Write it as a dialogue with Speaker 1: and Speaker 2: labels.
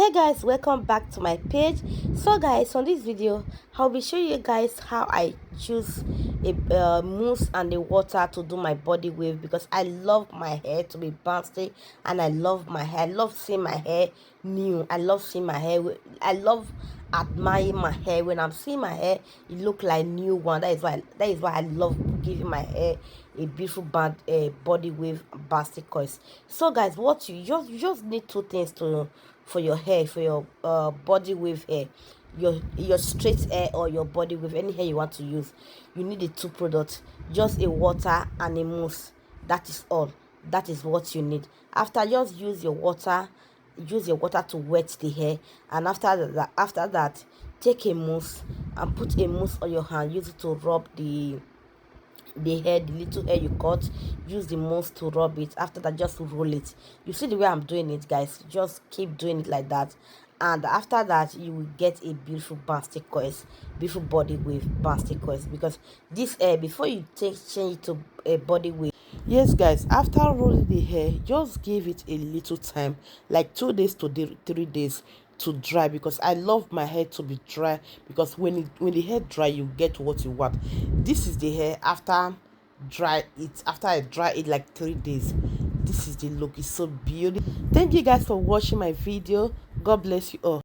Speaker 1: Hey guys, welcome back to my page. So guys, on this video I'll be showing you guys how I choose a mousse and the water to do my body wave, because I love my hair to be bouncy and I love my hair. I love seeing my hair new. I love seeing my hair. I love admiring my hair. When I'm seeing my hair, it look like new one. That is why I love giving my hair a beautiful body wave bouncy coils. So guys, what you just need two things to for your hair, for your body wave hair, your straight hair or your body wave, any hair you want to use. You need the two products, just a water and a mousse. That is all. That is what you need. After, just use your water to wet the hair, and after that take a mousse and put a mousse on your hand. Use it to rub the hair, the little hair you cut. Use the mousse to rub it. After that, just roll it. You see the way I'm doing it, guys? Just keep doing it like that, and after that you will get a beautiful bouncy coils, beautiful body wave bouncy coils. Because this hair, before you change it to a body wave, yes guys, after rolling the hair, just give it a little time, like 2 days to 3 days to dry, because I love my hair to be dry, because when the hair dry, you get what you want. This is the hair after I dry it like 3 days. This is the look. It's so beautiful. Thank you guys for watching my video. God bless you all.